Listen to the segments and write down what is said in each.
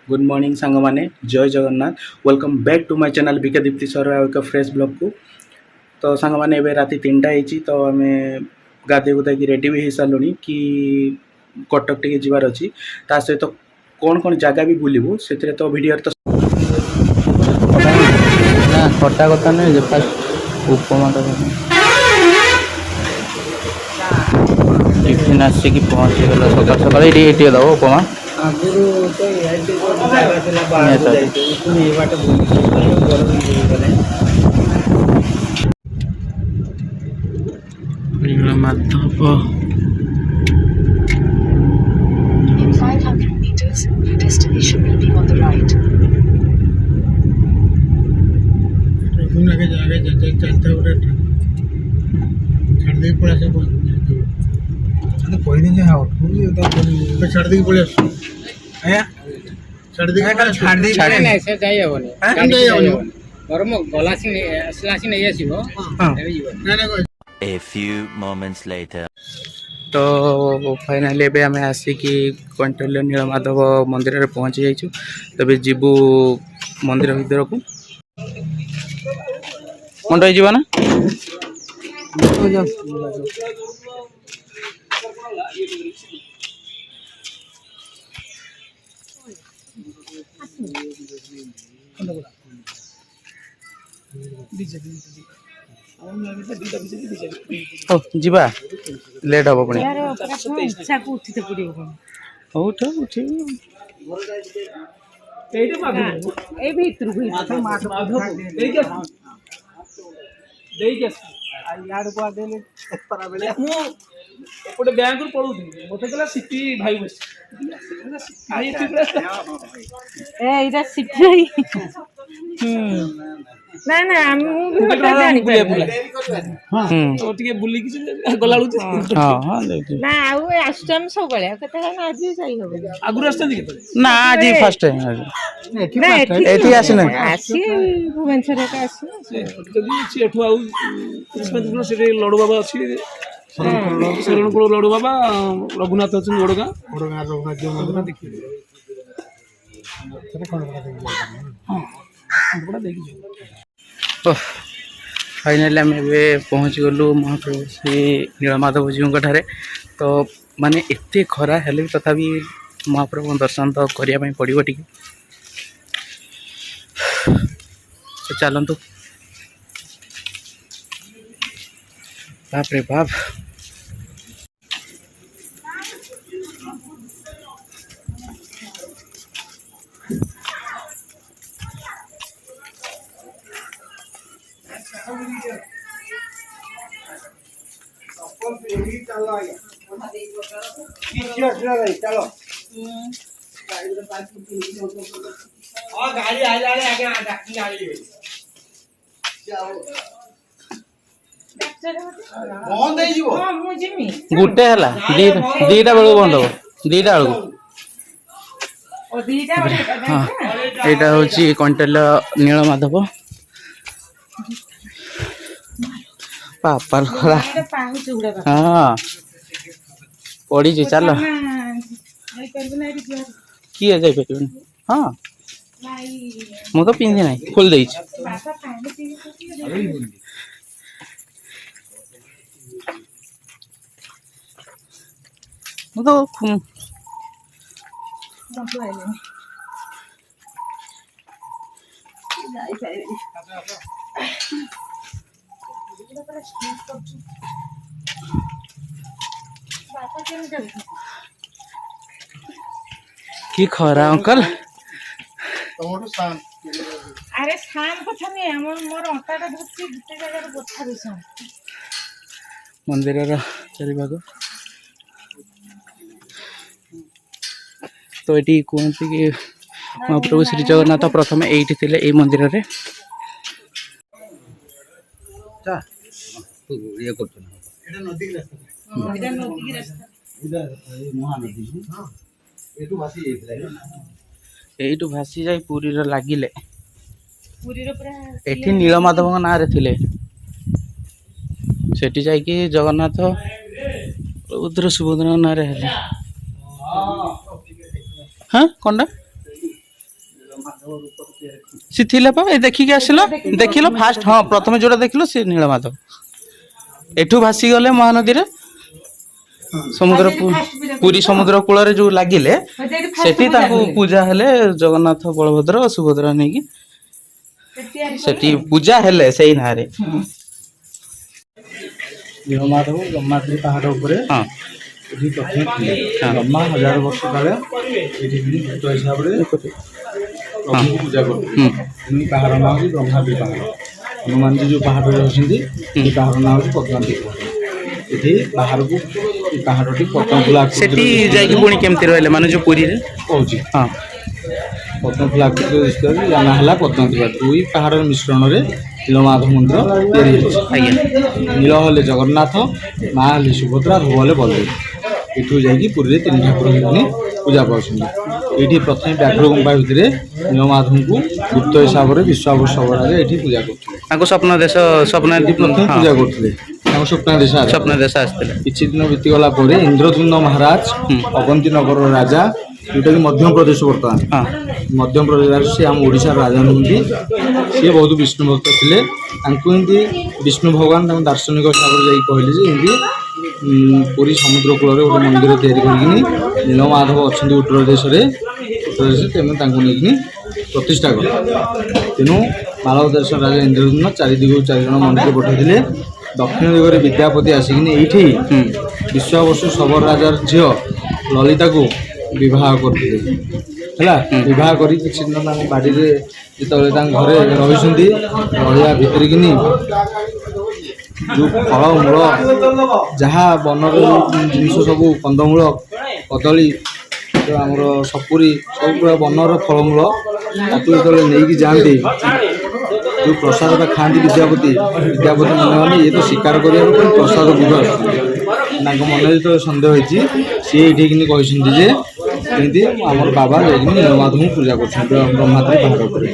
Good morning song माने जय Jagannath. Welcome back to my channel BK Deepti sir एक fresh blog को। तो सांग माने एबे राति 3टा होती तो आम गाधे गुधा कि रेडी भी हो सारूँ कि कटक टे जीवार अच्छी ता सहित तो कौन कौन जगह भी बुलू से तो वीडियो तो ना खटा कथा नहीं फास्ट उपमा टिफिन आसिक पहुँची गला सकाल सकाल ये दब उपमा Madhav In 500 meters, your destination will be on the right. चलता छाड़ दे पड़ा से कोई नहीं है तो छाड़ दे पड़े आया छाड़ दे छाड़ दे छाड़ नहीं से जाई होनी जाई होनी बरम गलासी असलासी नहीं आसीबो ना ना A few moments later. तो फाइनाली एबे आम आसिकी कंटोल नीलमाधव मंदिर में पहुँची जाइछु। तबे जीवु मंदिर भीतर को मंडई जीवा ना जीवा लेट हम पुणी उठ उठ एपटे बैंक रु पळुथि मते कला सिटी भाई बस आई एटा सिटी ना ना हम जानि तो टिके बुली कि गला लुच हां हां ना आउ आस्टम सब बळे कते ना आज जाई होबे आगुर आस्ते के ना आज फर्स्ट टाइम ना एठी आसी ना आसी भुवनेश्वर का आसी जदी छि एठु आउ कृष्ण से लडू बाबा अछि शरणकुल लडू बाबा रघुनाथ अछि लडूगा रघुनाथ जो मंदिर देखिए बड़ा देखि फाइनाली आम पहुँच गलु महाप्रभु श्री नीलमाधव जीव ठारे। तो माने एते खरा हेले भी तथापि महाप्रभु दर्शन तो करने पड़ो टी तो चलतु बाप रे बाप गाड़ी आ जा आगे डाकी गाड़ी बंद है जीवो हां मु जिमी गुटे हला दीटा बेलू बंद हो दीटा बेलू ओ दीटा हाँ यहाँ हूँ कंटेल नीलमाधव पापा खरा पाहुच उडा हाँ पड़ी चल किए जापर हाँ मु तो पिंधि ना खोल दे मु तो कि खरा अंकल अरे शाम कथा नहीं हमर मोर अंटाटा धरती गुटे जगह बथा दिसन मंदिर चारिभाग तो ये कहते कि महाप्रभु श्री जगन्नाथ प्रथम एठी थिले ए मंदिर रे ये करतो এটা নদী রাস্তা এটা নদী রাস্তা এটা মহানদী হ্যাঁ এটু ভাসি যাইଥିଲା एठू भासी जाई पुरी रे लागिले पुरी रे पूरा एठी नीलमाधव ना रे थिले सेठी जाई कि जगन्नाथ उधर सुभद्रा ना रे हेले हाँ कौन सी थिले पा ए देखिक आसिल देखिल फास्ट हाँ प्रथम जोड़ा देखिल से नीलमाधव एठू भासी गले महानदी रे समुद्र पुरी समुद्र कूल रे जो लागिले सेठी ताको पूजा हेले जगन्नाथ बलभद्र और सुभद्रा नै कि सेठी पूजा हेले सेही नारे नीलमाधव ब्रह्माद्री पहाड़ उपरे हाँ ଏଠି ପ୍ରଥମେ ଥିଲେ ବ୍ରହ୍ମା 1000 ବର୍ଷ କାଳେ ଏଠି ଭୂତ ହିସାବରେ ପ୍ରଭୁଙ୍କୁ ପୂଜା କରୁଥିଲେ ତେଣୁ ଏହି ପାହାଡ଼ ନାଁ ହେଉଛି ବ୍ରହ୍ମାଦ୍ରି ପାହାଡ଼। ହନୁମାନଜୀ ଯେଉଁ ପାହାଡ଼ରେ ଅଛନ୍ତି ଏହି ପାହାଡ଼ ନାଁ ହେଉଛି ପଦ୍ମାବତୀ ପାହାଡ଼। ଏଠି ବାହାରକୁ ଏ ପାହାଡ଼ଟି ପଦ୍ମଫୁଲ सेठी जाई कि पुणी केमती रहले माने जो पुरी रे କହୁଛି हाँ ପଦ୍ମଫୁଲ ଆକୃତିର ଦିଶିବାରୁ ୟା ନାଁ ହେଲା ପଦ୍ମାବତୀ ପାହାଡ଼। ଦୁଇ ପାହାଡ଼ର ମିଶ୍ରଣରେ ନୀଳମାଧବ ମନ୍ଦିର ତିଆରି ହୋଇଛି। ଆଜ୍ଞା ନୀଳ ହେଲେ ଜଗନ୍ନାଥ, ମା ହେଲେ ସୁଭଦ୍ରା, ଧ୍ରୁବ ହେଲେ ବଳଦେବ। ଏଠୁ ଯାଇକି ପୁରୀରେ 3 ଠାକୁର ହେଇକି ପୂଜା ପାଉଛନ୍ତି। ଏଇଠି ପ୍ରଥମେ ବ୍ୟାଘ୍ର ଗୁମ୍ଫା ଭିତରେ ନୀଳମାଧବଙ୍କୁ ଗୁପ୍ତ ହିସାବରେ ବିଶ୍ୱାବସବରାଜ ଏଠି ପୂଜା କରୁଥିଲେ। ତାଙ୍କୁ ସ୍ୱପ୍ନ ଦେଶ ସ୍ୱପ୍ନ ଏଠି ପ୍ରଥମେ ପୂଜା କରୁଥିଲେ ତାଙ୍କ ସ୍ୱପ୍ନାଦେଶ ଆସିଲା। ସ୍ୱପ୍ନ ଦେଶ ଆସିଥିଲେ କିଛି ଦିନ ବିତିଗଲା ପରେ ଇନ୍ଦ୍ରଦ୍ୟୁମ୍ନ ମହାରାଜ ଅବନ୍ତୀ ନଗରର ରାଜା ଯେଉଁଟାକି ମଧ୍ୟପ୍ରଦେଶ ବର୍ତ୍ତମାନ ହଁ ମଧ୍ୟପ୍ରଦେଶ ସେ ଆମ ଓଡ଼ିଶାର ରାଜା ନୁହନ୍ତି। ସିଏ ବହୁତ ବିଷ୍ଣୁ ଭକ୍ତ ଥିଲେ। ତାଙ୍କୁ ଏମିତି ବିଷ୍ଣୁ ଭଗବାନ ତାଙ୍କ ଦାର୍ଶନିକ ହିସାବରେ ଯାଇକି କହିଲେ ଯେ ଏମିତି ପୁରୀ ସମୁଦ୍ର କୂଳରେ ଗୋଟେ ମନ୍ଦିର ତିଆରି କରିକିନି ନୀଳମାଧବ ଅଛନ୍ତି ଉତ୍ତର ଦେଶରେ ତେଣୁ ତାଙ୍କୁ ନେଇକିନି ପ୍ରତିଷ୍ଠା କଲେ। ତେଣୁ ମାଳବ ଦେଶର ରାଜା ଇନ୍ଦ୍ରଦ୍ୟୁମ୍ନ 4 ଦିଗରୁ 4 ଜଣ ମନ୍ତ୍ରୀ ପଠାଇଥିଲେ। ଦକ୍ଷିଣ ଦିଗରେ ବିଦ୍ୟାପତି ଆସିକିନି ଏଇଠି ବିଶ୍ୱାବସୁ ଶବର ରାଜାର ଝିଅ ଲଳିତାକୁ ବିବାହ କରିଥିଲେ ହେଲା। ବିବାହ କରି କିଛି ଦିନ ତାଙ୍କ ବାଡ଼ିରେ ଯେତେବେଳେ ତାଙ୍କ ଘରେ ରହିଛନ୍ତି ରହିବା ଭିତରେ କିନି ଯେଉଁ ଫଳମୂଳ ଯାହା ବନର ଜିନିଷ ସବୁ କନ୍ଦମୂଳ କଦଳୀ ଆମର ସପୁରୀ ସବୁ ପୁରା ବନର ଫଳମୂଳ ତାକୁ ଯେତେବେଳେ ନେଇକି ଯାଆନ୍ତି ଯେଉଁ ପ୍ରସାଦଟା ଖାଆନ୍ତି ବିଦ୍ୟାପତି ମନେ ମନେ ଇଏ ତ ଶିକାର କରିବାକୁ ପାଇଁ ପ୍ରସାଦ ବୁଝ ଆସୁଛନ୍ତି। ତାଙ୍କ ମନରେ ଯେତେବେଳେ ସନ୍ଦେହ ହେଇଛି ସିଏ ଏଇଠିକିନି କହିଛନ୍ତି ଯେ ଏମିତି ଆମର ବାବା ଯାଇକିନି ନୀଳମାଧବଙ୍କୁ ପୂଜା କରୁଛନ୍ତି ବ୍ରହ୍ମାଦ୍ରି ପାହାଡ଼ ଉପରେ।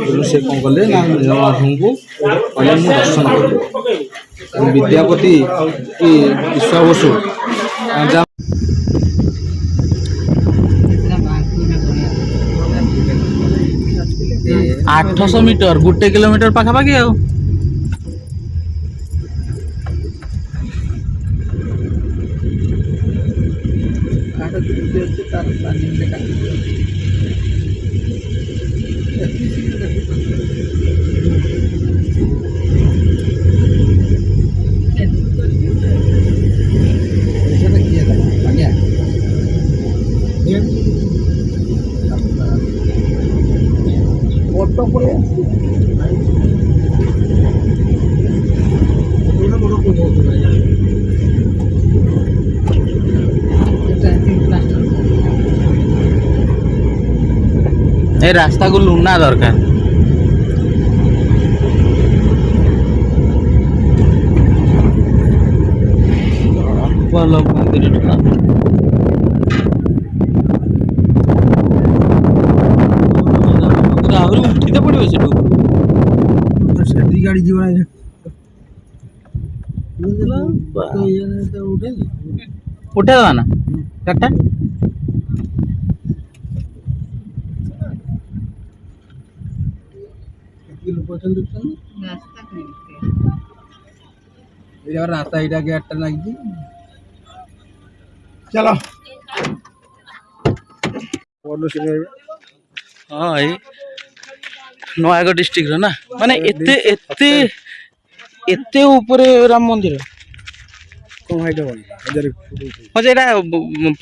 ତେଣୁ ସେ କ'ଣ କଲେ ନା ନୀଳମାଧବଙ୍କୁ କହିଲେ ମୁଁ ଦର୍ଶନ କରିବି। ବିଦ୍ୟାପତି କି ବିଶ୍ୱାବସୁ 800 मीटर 1 किलोमीटर पाखापाखि आ ए रास्ता को लुना दरकार ଭଲ ମନ୍ଦିରଟା ଆହୁରି ଉଠିତେ ପଡ଼ିବ ସେଠୁ ସେଠି ଗାଡ଼ି ଯିବ ନା ଉଠେଇଦବା ନା ଚାରିଟା ରାସ୍ତା ଏଇଟା ଗେଟ୍ଟା ଲାଗିଛି। ଚାଲ ହଁ ଏଇ ନୟାଗଡ଼ ଡିଷ୍ଟ୍ରିକ୍ଟର ନା ମାନେ ଏତେ ଏତେ ଏତେ ଉପରେ ରାମ ମନ୍ଦିର କ'ଣ ହେଇଟା ହଁ ଯେ ଏଇଟା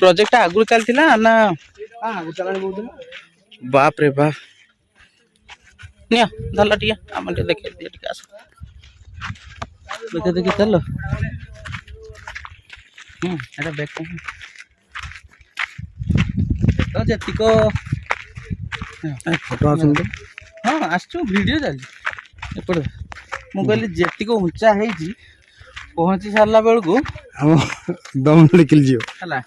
ପ୍ରୋଜେକ୍ଟଟା ଆଗରୁ ଚାଲିଥିଲା ନା ବାପ ରେ ବାପ ନିଅ ଧରିଲ ଟିକେ ଆମେ ଟିକେ ଦେଖେଇ ଦିଅ ଟିକେ ଆସ ଦେଖି ଚାଲ ଏଇଟା ବେକ ତ ଯେତିକ ଫଟୋ ଆସନ୍ତୁ ହଁ ଆସିଛୁ ଭିଡ଼ିଓ ଚାଲିଛି ଏପଟେ ମୁଁ କହିଲି ଯେତିକ ଉଞ୍ଚା ହେଇଛି ପହଞ୍ଚି ସାରିଲା ବେଳକୁ ଆମ ଦମ ଲେଖିଲି ଯିବ ହେଲା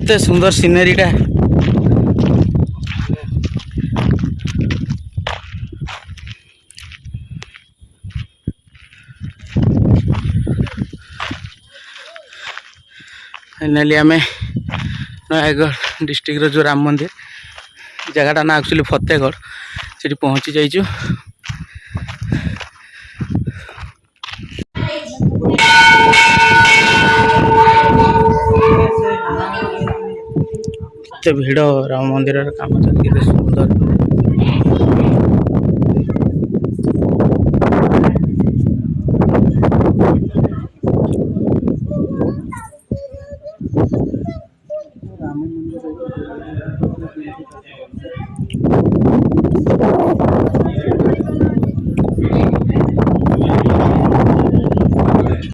ଏତେ ସୁନ୍ଦର ସିନେରୀଟା फाइनाली आम नयागढ़ डिस्ट्रिक्ट जो राम मंदिर जगह ना एक्चुअली फतेहगढ़ से पहुँची जाइए। भिड़ राम मंदिर काम चलती सुंदर